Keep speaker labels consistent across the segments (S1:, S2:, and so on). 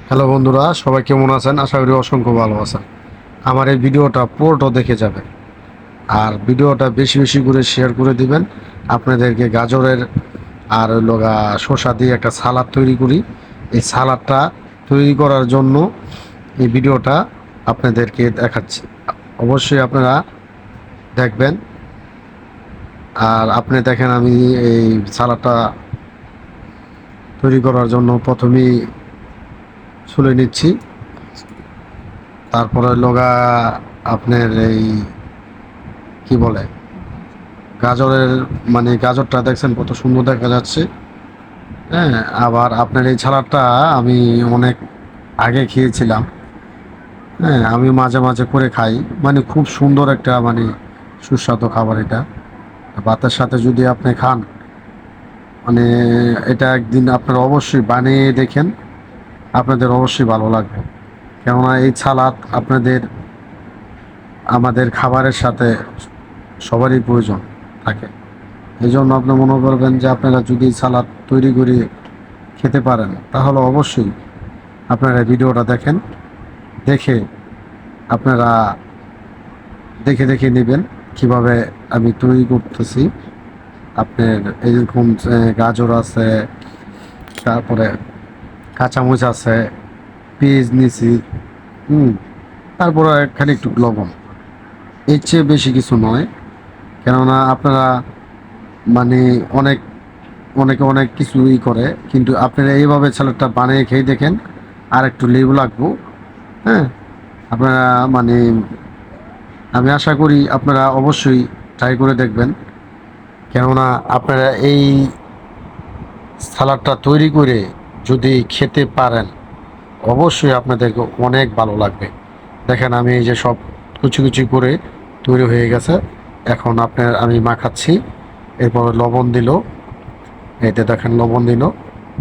S1: Hello বন্ধুরা, সবাই কেমন আছেন? আশা করি অসংখ্য ভালো আছেন। আমার এই ভিডিওটা পুরোটা দেখে যাবেন, আর ভিডিওটা বেশি বেশি করে শেয়ার করে দিবেন। আপনাদেরকে গাজরের আর লগা শসা দিয়ে একটা সালাদ তৈরি করি। এই সালাদটা তৈরি করার জন্য এই ভিডিওটা আপনাদেরকে দেখাচ্ছি। অবশ্যই আপনারা দেখবেন। আর আপনি দেখেন, আমি এই সালাদটা তৈরি করার জন্য প্রথমেই ছুলে নিচ্ছি। তারপরে লগা আপনার এই কি বলে গাজরের, মানে গাজরটা দেখছেন কত সুন্দর দেখা যাচ্ছে। হ্যাঁ, আবার আপনার এই ছালাদটা আমি অনেক আগে খেয়েছিলাম। হ্যাঁ, আমি মাঝে মাঝে করে খাই। মানে খুব সুন্দর একটা, মানে সুস্বাদু খাবার এটা। ভাতের সাথে যদি আপনি খান, মানে এটা একদিন আপনারা অবশ্যই বানিয়ে দেখেন, আপনাদের অবশ্যই ভালো লাগবে। কেননা এই ছালাদ আপনাদের আমাদের খাবারের সাথে সবারই প্রয়োজন থাকে। এই জন্য আপনি মনে করবেন যে আপনারা যদি সালাদ তৈরি করে খেতে পারেন, তাহলে অবশ্যই আপনারা ভিডিওটা দেখেন। দেখে আপনারা দেখে দেখে নেবেন কিভাবে আমি তৈরি করতেছি। আপনার এরকম গাজর আছে, তারপরে কাঁচামরিচ আছে, পেঁয়াজ নিছি, হুম, তারপরে খালি একটু লবণ। এর চেয়ে বেশি কিছু নয়। কেননা আপনারা মানে অনেক অনেকে অনেক কিছুই করে, কিন্তু আপনারা এইভাবে স্যালাডটা বানিয়ে খেয়ে দেখেন। আর একটু লেবু লাগবো। হ্যাঁ, আপনারা মানে আমি আশা করি আপনারা অবশ্যই ট্রাই করে দেখবেন। কেননা আপনারা এই স্যালাডটা তৈরি করে যদি খেতে পারেন, অবশ্যই আপনাদেরকে অনেক ভালো লাগবে। দেখেন, আমি এই যে সব কুচি কুচি করে তৈরি হয়ে গেছে। এখন আমি মাখাচ্ছি। এরপর লবণ দিল, এতে দেখেন লবণ দিল।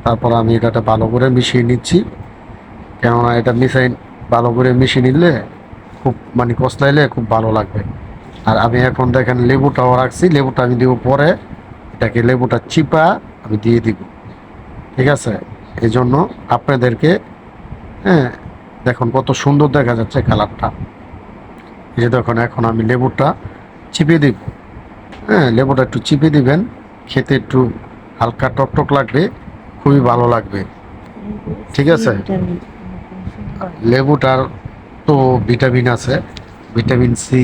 S1: তারপর আমি এটা ভালো করে মিশিয়ে নিচ্ছি। কেননা এটা ভালো করে মিশিয়ে নিলে খুব, মানে কষলাইলে খুব ভালো লাগবে। আর আমি এখন দেখেন লেবুটাও রাখছি, লেবুটা আমি দিব পরে। এটাকে লেবুটা চিপা আমি দিয়ে দিব। ঠিক আছে? এই জন্য আপনাদেরকে, হ্যাঁ, দেখুন কত সুন্দর দেখা যাচ্ছে কালারটা। এই যে দেখুন, এখন আমি লেবুটা চিপে দিব। হ্যাঁ, লেবুটা একটু চিপে দিবেন, খেতে একটু হালকা টকটক লাগবে, খুবই ভালো লাগবে। ঠিক আছে? লেবুটার তো ভিটামিন আছে, ভিটামিন সি।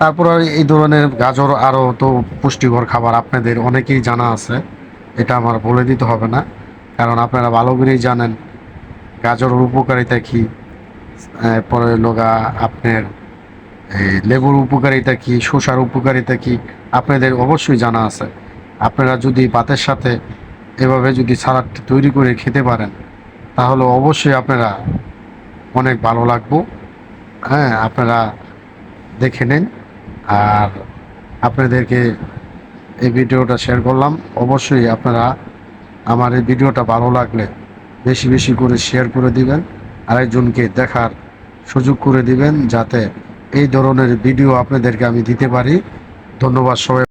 S1: তারপর আর এই ধরনের গাজর আরও তো পুষ্টিকর খাবার আপনাদের অনেকেই জানা আছে, এটা আমার বলে দিতে হবে না। কারণ আপনারা ভালো করেই জানেন গাজরের উপকারিতা কী। পরে লগা আপনার এই লেবুর উপকারিতা কী, শসার উপকারিতা কী, আপনাদের অবশ্যই জানা আছে। আপনারা যদি ভাতের সাথে এভাবে যদি সালাড তৈরি করে খেতে পারেন, তাহলে অবশ্যই আপনারা অনেক ভালো লাগবো। হ্যাঁ, আপনারা দেখে নিন। আর আপনাদেরকে এই ভিডিওটা শেয়ার করলাম। অবশ্যই আপনারা আমার এই ভিডিওটা ভালো লাগলে বেশি বেশি করে শেয়ার করে দিবেন, আরেকজনকে দেখার সুযোগ করে দিবেন, যাতে এই ধরনের ভিডিও আপনাদেরকে আমি দিতে পারি। ধন্যবাদ সবাই।